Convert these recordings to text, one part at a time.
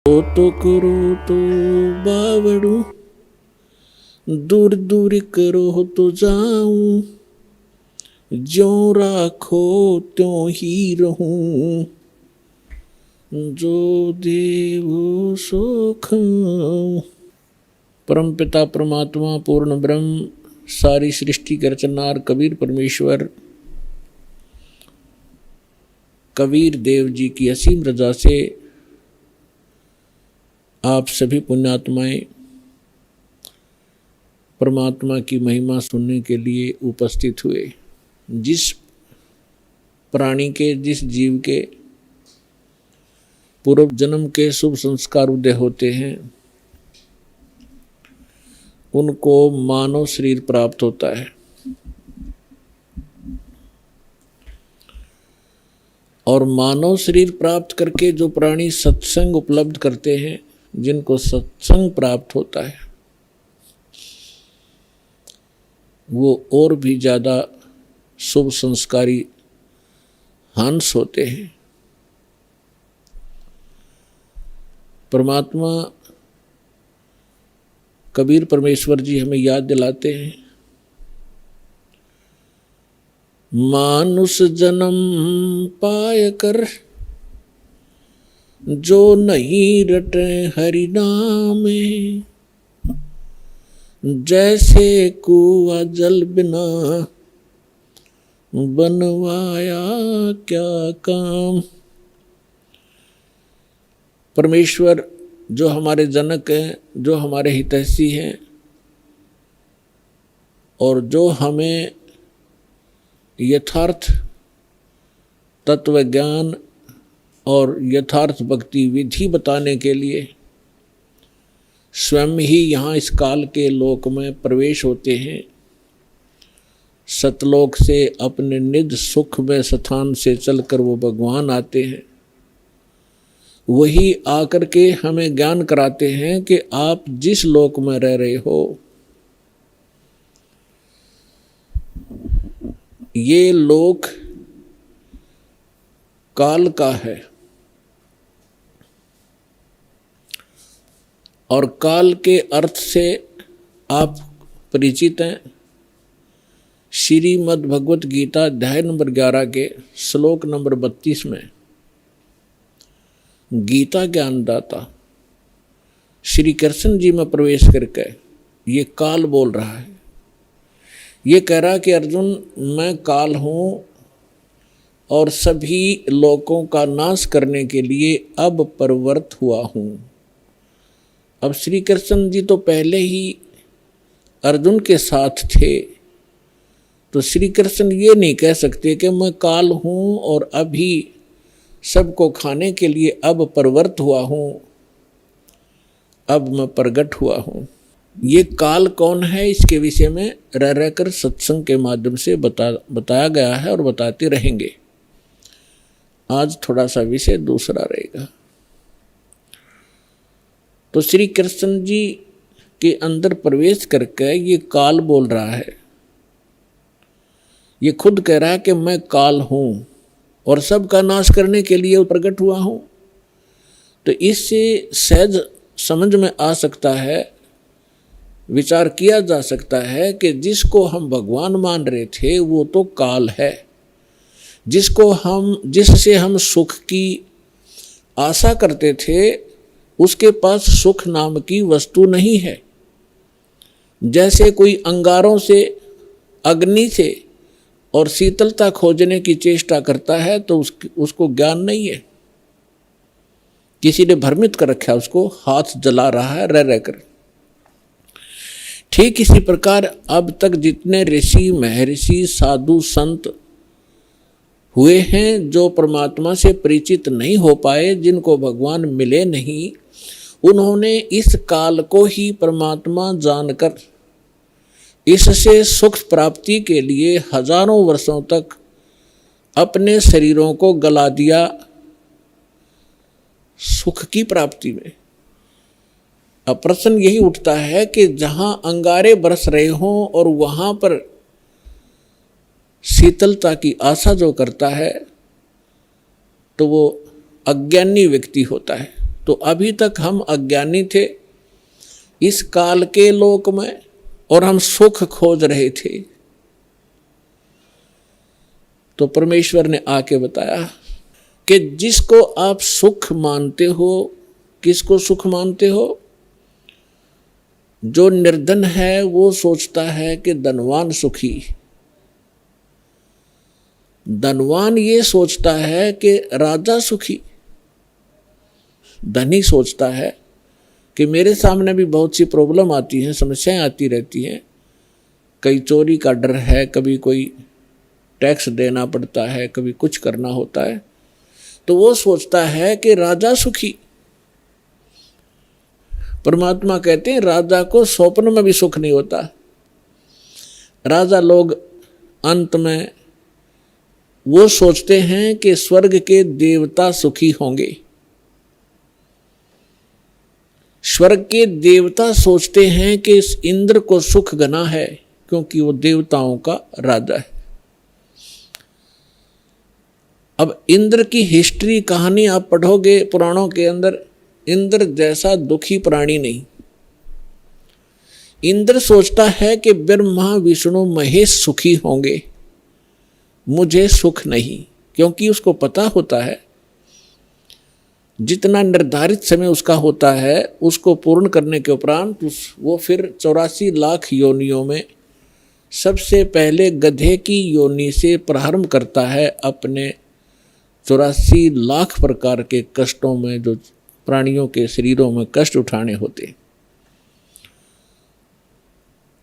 तो करो तो बावड़ू, दूर दूर करो तो जाऊं, ज्यों राखो त्यों ही रहूं, जो देव सो खाऊं। परम पिता परमात्मा पूर्ण ब्रह्म सारी सृष्टि के रचनार कबीर परमेश्वर कबीर देव जी की असीम रजा से आप सभी पुण्यात्माएं परमात्मा की महिमा सुनने के लिए उपस्थित हुए। जिस प्राणी के, जिस जीव के पूर्व जन्म के शुभ संस्कार उदय होते हैं उनको मानव शरीर प्राप्त होता है, और मानव शरीर प्राप्त करके जो प्राणी सत्संग उपलब्ध करते हैं, जिनको सत्संग प्राप्त होता है, वो और भी ज़्यादा शुभ संस्कारी हंस होते हैं। परमात्मा कबीर परमेश्वर जी हमें याद दिलाते हैं, मानुष जन्म पाय कर जो नहीं रटे हरि नामे, जैसे कुआं जल बिना बनवाया क्या काम। परमेश्वर जो हमारे जनक हैं, जो हमारे हितैषी हैं और जो हमें यथार्थ तत्व ज्ञान और यथार्थ भक्ति विधि बताने के लिए स्वयं ही यहाँ इस काल के लोक में प्रवेश होते हैं। सतलोक से अपने निज सुख में स्थान से चलकर वो भगवान आते हैं। वही आकर के हमें ज्ञान कराते हैं कि आप जिस लोक में रह रहे हो, ये लोक काल का है और काल के अर्थ से आप परिचित हैं। श्रीमद् भगवत गीता अध्याय नंबर 11 के श्लोक नंबर 32 में गीता ज्ञानदाता श्री कृष्ण जी में प्रवेश करके ये काल बोल रहा है। ये कह रहा कि अर्जुन, मैं काल हूँ और सभी लोकों का नाश करने के लिए अब प्रवृत्त हुआ हूँ। अब श्री कृष्ण जी तो पहले ही अर्जुन के साथ थे, तो श्री कृष्ण ये नहीं कह सकते कि मैं काल हूँ और अभी सबको खाने के लिए अब प्रवृत्त हुआ हूँ, अब मैं प्रकट हुआ हूँ। ये काल कौन है, इसके विषय में रह रहकर सत्संग के माध्यम से बताया गया है और बताते रहेंगे। आज थोड़ा सा विषय दूसरा रहेगा। तो श्री कृष्ण जी के अंदर प्रवेश करके ये काल बोल रहा है। ये खुद कह रहा है कि मैं काल हूँ और सबका नाश करने के लिए प्रकट हुआ हूँ। तो इससे सहज समझ में आ सकता है, विचार किया जा सकता है कि जिसको हम भगवान मान रहे थे वो तो काल है। जिससे हम सुख की आशा करते थे उसके पास सुख नाम की वस्तु नहीं है। जैसे कोई अंगारों से, अग्नि से और शीतलता खोजने की चेष्टा करता है तो उसको ज्ञान नहीं है। किसी ने भ्रमित कर रखा है, उसको हाथ जला रहा है रह रहकर। ठीक इसी प्रकार अब तक जितने ऋषि महर्षि साधु संत हुए हैं, जो परमात्मा से परिचित नहीं हो पाए, जिनको भगवान मिले नहीं, उन्होंने इस काल को ही परमात्मा जानकर इससे सुख प्राप्ति के लिए हजारों वर्षों तक अपने शरीरों को गला दिया सुख की प्राप्ति में। अब प्रश्न यही उठता है कि जहां अंगारे बरस रहे हों और वहां पर शीतलता की आशा जो करता है तो वो अज्ञानी व्यक्ति होता है। तो अभी तक हम अज्ञानी थे इस काल के लोक में और हम सुख खोज रहे थे। तो परमेश्वर ने आके बताया कि जिसको आप सुख मानते हो, किसको सुख मानते हो? जो निर्धन है वो सोचता है कि धनवान सुखी, धनवान ये सोचता है कि राजा सुखी, धनी सोचता है कि मेरे सामने भी बहुत सी प्रॉब्लम आती हैं, समस्याएं आती रहती हैं, कई चोरी का डर है, कभी कोई टैक्स देना पड़ता है, कभी कुछ करना होता है, तो वो सोचता है कि राजा सुखी। परमात्मा कहते हैं राजा को स्वप्न में भी सुख नहीं होता। राजा लोग अंत में वो सोचते हैं कि स्वर्ग के देवता सुखी होंगे। स्वर्ग के देवता सोचते हैं कि इस इंद्र को सुख घना है क्योंकि वो देवताओं का राजा है। अब इंद्र की हिस्ट्री कहानी आप पढ़ोगे पुराणों के अंदर, इंद्र जैसा दुखी प्राणी नहीं। इंद्र सोचता है कि ब्रह्मा विष्णु महेश सुखी होंगे, मुझे सुख नहीं, क्योंकि उसको पता होता है जितना निर्धारित समय उसका होता है उसको पूर्ण करने के उपरांत वो फिर 84 लाख योनियों में सबसे पहले गधे की योनि से प्रारंभ करता है अपने 84 लाख प्रकार के कष्टों में, जो प्राणियों के शरीरों में कष्ट उठाने होते।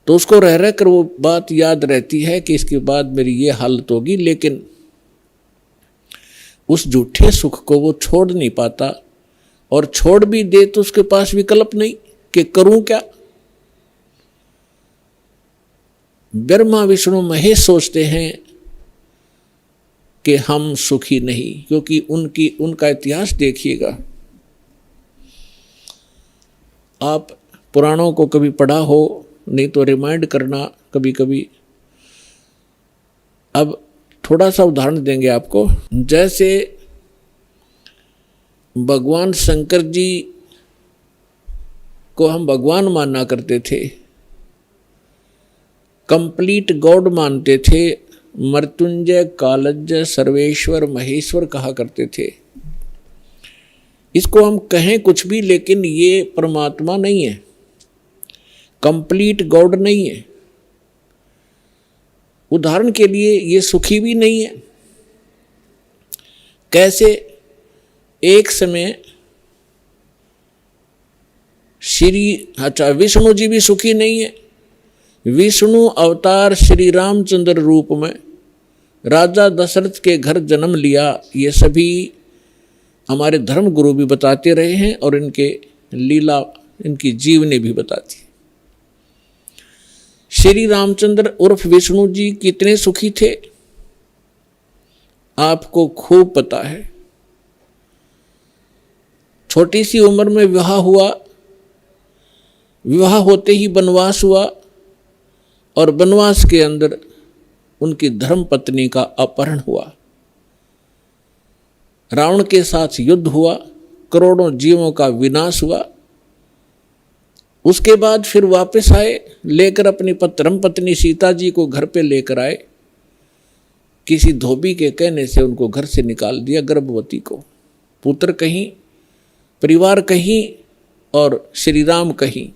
तो उसको रह रह कर वो बात याद रहती है कि इसके बाद मेरी ये हालत होगी, लेकिन उस झूठे सुख को वो छोड़ नहीं पाता, और छोड़ भी दे तो उसके पास विकल्प नहीं कि करूं क्या। ब्रह्मा विष्णु महेश सोचते हैं कि हम सुखी नहीं, क्योंकि उनका इतिहास देखिएगा। आप पुराणों को कभी पढ़ा हो, नहीं तो रिमाइंड करना कभी कभी। अब थोड़ा सा उदाहरण देंगे आपको। जैसे भगवान शंकर जी को हम भगवान माना करते थे, कंप्लीट गॉड मानते थे, मृत्युंजय कालज्ञ सर्वेश्वर महेश्वर कहा करते थे। इसको हम कहें कुछ भी, लेकिन ये परमात्मा नहीं है, कंप्लीट गॉड नहीं है। उदाहरण के लिए ये सुखी भी नहीं है। कैसे? एक समय विष्णु जी भी सुखी नहीं है। विष्णु अवतार श्री रामचंद्र रूप में राजा दशरथ के घर जन्म लिया, ये सभी हमारे धर्म गुरु भी बताते रहे हैं और इनके लीला, इनकी जीवनी भी बताती है। श्री रामचंद्र उर्फ विष्णु जी कितने सुखी थे आपको खूब पता है। छोटी सी उम्र में विवाह हुआ, विवाह होते ही वनवास हुआ, और वनवास के अंदर उनकी धर्म पत्नी का अपहरण हुआ, रावण के साथ युद्ध हुआ, करोड़ों जीवों का विनाश हुआ। उसके बाद फिर वापस आए, लेकर अपनी धर्म पत्नी सीता जी को घर पे लेकर आए। किसी धोबी के कहने से उनको घर से निकाल दिया, गर्भवती को। पुत्र कहीं, परिवार कहीं और श्री राम कहीं।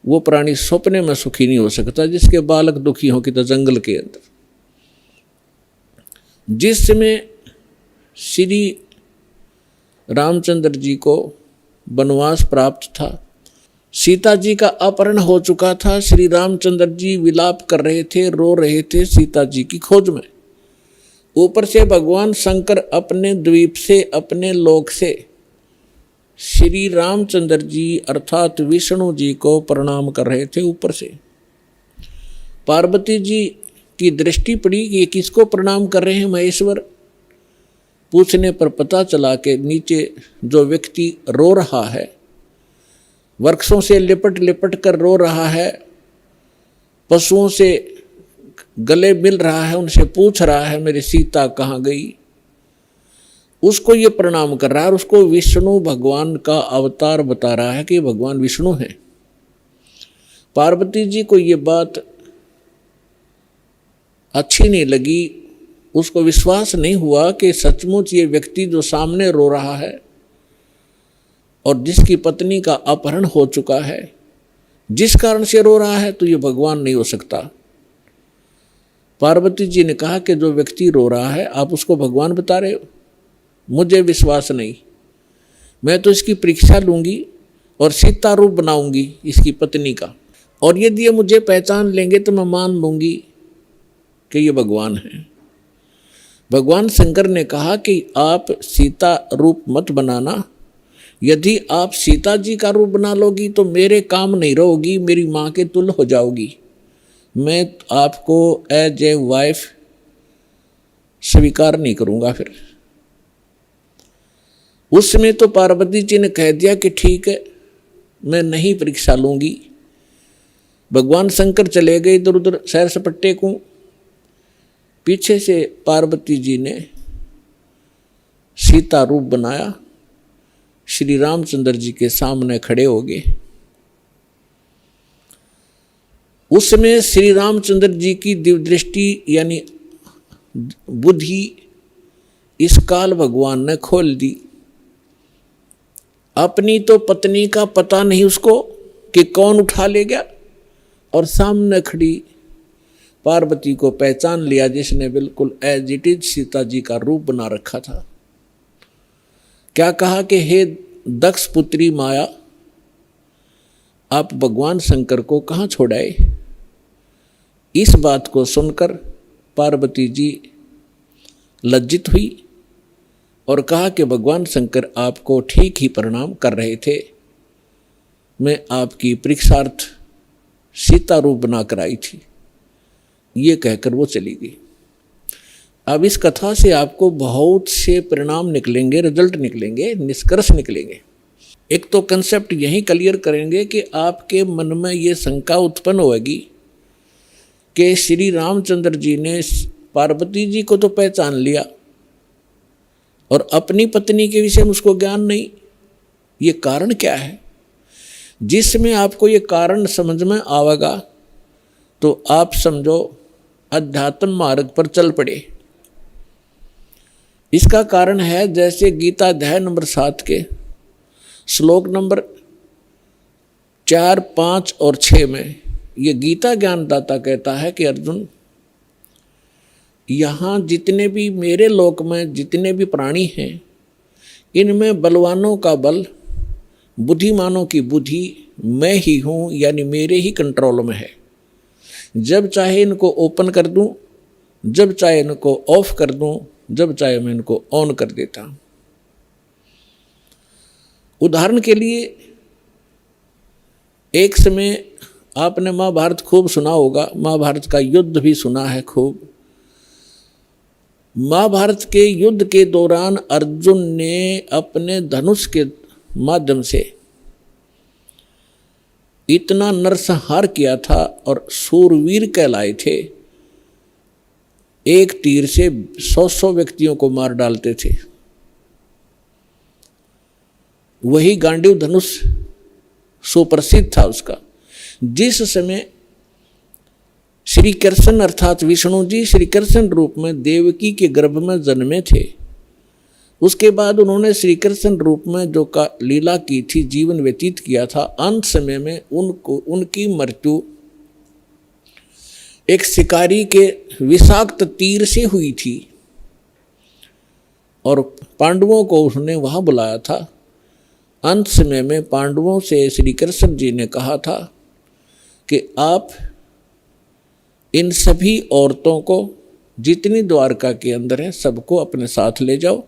वो प्राणी सपने में सुखी नहीं हो सकता जिसके बालक दुखी हो कि तो जंगल के अंदर। जिस समय श्री रामचंद्र जी को वनवास प्राप्त था, सीता जी का अपहरण हो चुका था, श्री रामचंद्र जी विलाप कर रहे थे, रो रहे थे सीता जी की खोज में। ऊपर से भगवान शंकर अपने द्वीप से, अपने लोक से श्री रामचंद्र जी अर्थात विष्णु जी को प्रणाम कर रहे थे। ऊपर से पार्वती जी की दृष्टि पड़ी कि ये किसको प्रणाम कर रहे हैं महेश्वर। पूछने पर पता चला कि नीचे जो व्यक्ति रो रहा है, वृक्षों से लिपट लिपट कर रो रहा है, पशुओं से गले मिल रहा है, उनसे पूछ रहा है मेरी सीता कहाँ गई। उसको ये प्रणाम कर रहा है और उसको विष्णु भगवान का अवतार बता रहा है कि भगवान विष्णु है। पार्वती जी को ये बात अच्छी नहीं लगी, उसको विश्वास नहीं हुआ कि सचमुच ये व्यक्ति जो सामने रो रहा है और जिसकी पत्नी का अपहरण हो चुका है, जिस कारण से रो रहा है, तो ये भगवान नहीं हो सकता। पार्वती जी ने कहा कि जो व्यक्ति रो रहा है आप उसको भगवान बता रहे हो, मुझे विश्वास नहीं, मैं तो इसकी परीक्षा लूंगी और सीता रूप बनाऊंगी इसकी पत्नी का, और यदि ये मुझे पहचान लेंगे तो मैं मान लूंगी कि ये भगवान है। भगवान शंकर ने कहा कि आप सीता रूप मत बनाना, यदि आप सीता जी का रूप बना लोगी तो मेरे काम नहीं रहोगी, मेरी माँ के तुल्य हो जाओगी, मैं आपको एज ए वाइफ स्वीकार नहीं करूँगा। फिर उस समय तो पार्वती जी ने कह दिया कि ठीक है, मैं नहीं परीक्षा लूँगी। भगवान शंकर चले गए इधर उधर सैर सपट्टे को। पीछे से पार्वती जी ने सीता रूप बनाया, श्री रामचंद्र जी के सामने खड़े हो गए। उस समय श्री रामचंद्र जी की दिव्य दृष्टि यानी बुद्धि इस काल भगवान ने खोल दी। अपनी तो पत्नी का पता नहीं उसको कि कौन उठा ले गया, और सामने खड़ी पार्वती को पहचान लिया जिसने बिल्कुल as it is Sita ji का रूप बना रखा था। क्या कहा कि हे दक्ष पुत्री माया, आप भगवान शंकर को कहाँ छोड़ाए। इस बात को सुनकर पार्वती जी लज्जित हुई और कहा कि भगवान शंकर आपको ठीक ही प्रणाम कर रहे थे, मैं आपकी परीक्षार्थ सीता रूप बनाकर आई थी। ये कहकर वो चली गई। अब इस कथा से आपको बहुत से परिणाम निकलेंगे, रिजल्ट निकलेंगे, निष्कर्ष निकलेंगे। एक तो कंसेप्ट यही क्लियर करेंगे कि आपके मन में ये शंका उत्पन्न होगी कि श्री रामचंद्र जी ने पार्वती जी को तो पहचान लिया और अपनी पत्नी के विषय में उसको ज्ञान नहीं, ये कारण क्या है। जिसमें आपको ये कारण समझ में आवेगा तो आप समझो अध्यात्म मार्ग पर चल पड़े। इसका कारण है जैसे गीता अध्याय नंबर 7 के श्लोक नंबर 4, 5 और 6 में ये गीता ज्ञानदाता कहता है कि अर्जुन, यहाँ जितने भी मेरे लोक में जितने भी प्राणी हैं, इनमें बलवानों का बल, बुद्धिमानों की बुद्धि मैं ही हूँ, यानी मेरे ही कंट्रोल में है। जब चाहे इनको ओपन कर दूं, जब चाहे इनको ऑफ कर दूं, जब चाहे मैं इनको ऑन कर देता हूं। उदाहरण के लिए एक समय आपने महाभारत खूब सुना होगा, महाभारत का युद्ध भी सुना है खूब। महाभारत के युद्ध के दौरान अर्जुन ने अपने धनुष के माध्यम से इतना नरसंहार किया था और सूरवीर कहलाए थे। एक तीर से 100 व्यक्तियों को मार डालते थे। वही गांडीव धनुष सुप्रसिद्ध था उसका। जिस समय श्री कृष्ण अर्थात विष्णु जी श्री कृष्ण रूप में देवकी के गर्भ में जन्मे थे, उसके बाद उन्होंने श्री कृष्ण रूप में जो का लीला की थी, जीवन व्यतीत किया था, अंत समय में उनकी मृत्यु एक शिकारी के विषाक्त तीर से हुई थी और पांडवों को उसने वहां बुलाया था। अंत समय में पांडवों से श्री कृष्ण जी ने कहा था कि आप इन सभी औरतों को जितनी द्वारका के अंदर है सबको अपने साथ ले जाओ।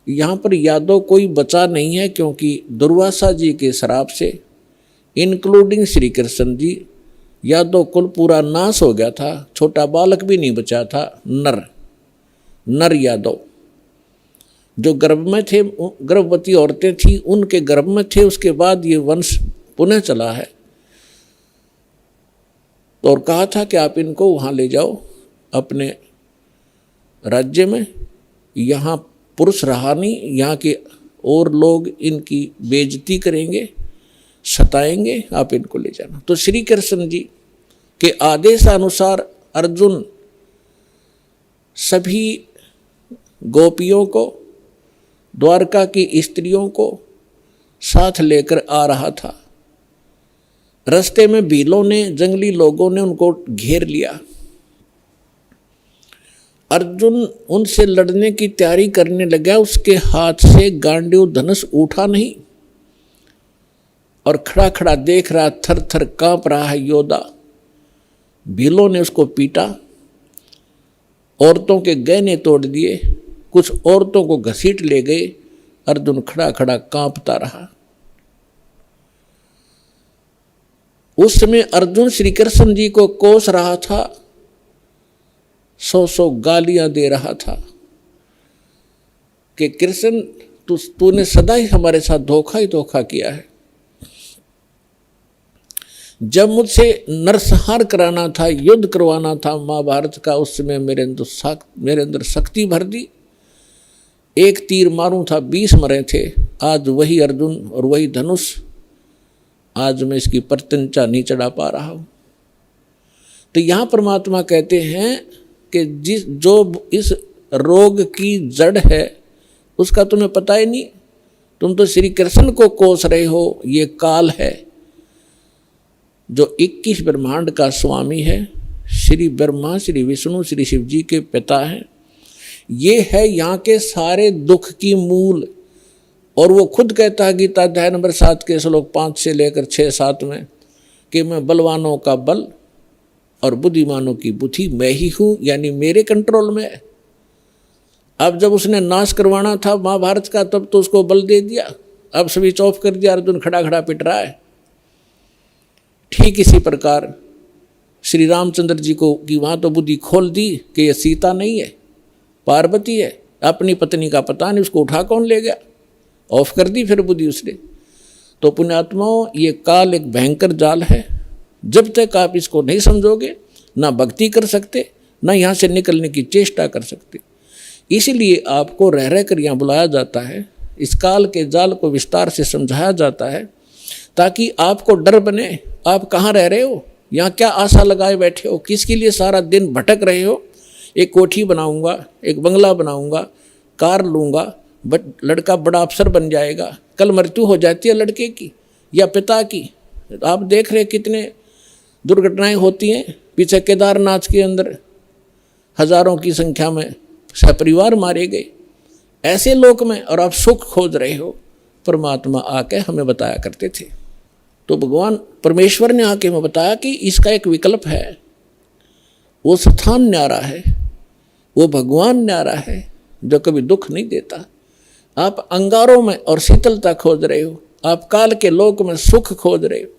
यहाँ पर यादव कोई बचा नहीं है, क्योंकि दुर्वासा जी के श्राप से इंक्लूडिंग श्री कृष्ण जी यादव कुल पूरा नाश हो गया था। छोटा बालक भी नहीं बचा था। नर यादव जो गर्भ में थे, गर्भवती औरतें थी उनके गर्भ में थे। उसके बाद ये वंश पुनः चला है और कहा था कि आप इनको वहाँ ले जाओ अपने राज्य में, यहाँ पुरुष रहा नहीं, यहाँ के और लोग इनकी बेइज्जती करेंगे, सताएंगे, आप इनको ले जाना। तो श्री कृष्ण जी के आदेशानुसार अर्जुन सभी गोपियों को, द्वारका की स्त्रियों को साथ लेकर आ रहा था। रास्ते में भीलों ने, जंगली लोगों ने उनको घेर लिया। अर्जुन उनसे लड़ने की तैयारी करने लगा, उसके हाथ से गांडीव धनुष उठा नहीं और खड़ा खड़ा देख रहा, थर थर कांप रहा है योद्धा। भीलों ने उसको पीटा, औरतों के गहने तोड़ दिए, कुछ औरतों को घसीट ले गए। अर्जुन खड़ा खड़ा कांपता रहा। उस समय अर्जुन श्री कृष्ण जी को कोस रहा था, 100 गालियां दे रहा था कि कृष्ण तूने सदा ही हमारे साथ धोखा ही धोखा किया है। जब मुझसे नरसंहार कराना था, युद्ध करवाना था महाभारत का, उस समय मेरे अंदर शक्ति भर दी। एक तीर मारूं था 20 मरे थे। आज वही अर्जुन और वही धनुष, आज मैं इसकी प्रत्यंचा नहीं चढ़ा पा रहा हूं। तो यहां परमात्मा कहते हैं कि जो इस रोग की जड़ है उसका तुम्हें पता ही नहीं। तुम तो श्री कृष्ण को कोस रहे हो। ये काल है जो 21 ब्रह्मांड का स्वामी है। श्री ब्रह्मा, श्री विष्णु, श्री शिव जी के पिता हैं। ये है यहाँ के सारे दुख की मूल। और वो खुद कहता है गीता अध्याय नंबर 7 के श्लोक 5 से लेकर 6-7 में कि मैं बलवानों का बल और बुद्धिमानों की बुद्धि मैं ही हूँ, यानी मेरे कंट्रोल में। अब जब उसने नाश करवाना था महाभारत का, तब तो उसको बल दे दिया, अब स्विच ऑफ कर दिया। अर्जुन खड़ा खड़ा पिट रहा है। ठीक इसी प्रकार श्री रामचंद्र जी को कि वहाँ तो बुद्धि खोल दी कि ये सीता नहीं है, पार्वती है। अपनी पत्नी का पता नहीं, उसको उठा कौन ले गया, ऑफ कर दी फिर बुद्धि उसने। तो पुण्यात्माओं, ये काल एक भयंकर जाल है। जब तक आप इसको नहीं समझोगे, ना भक्ति कर सकते, ना यहाँ से निकलने की चेष्टा कर सकते। इसीलिए आपको रह रह कर यहाँ बुलाया जाता है, इस काल के जाल को विस्तार से समझाया जाता है, ताकि आपको डर बने। आप कहाँ रह रहे हो, यहाँ क्या आशा लगाए बैठे हो, किसके लिए सारा दिन भटक रहे हो। एक कोठी बनाऊंगा, एक बंगला बनाऊंगा, कार लूँगा, लड़का बड़ा अफसर बन जाएगा। कल मृत्यु हो जाती है लड़के की या पिता की। आप देख रहे कितने दुर्घटनाएं होती हैं। पीछे केदारनाथ के अंदर हजारों की संख्या में सपरिवार मारे गए ऐसे लोक में, और आप सुख खोज रहे हो। परमात्मा आके हमें बताया करते थे। तो भगवान परमेश्वर ने आके हमें बताया कि इसका एक विकल्प है। वो स्थान न्यारा है, वो भगवान न्यारा है जो कभी दुख नहीं देता। आप अंगारों में और शीतलता खोज रहे हो, आप काल के लोक में सुख खोज रहे हो।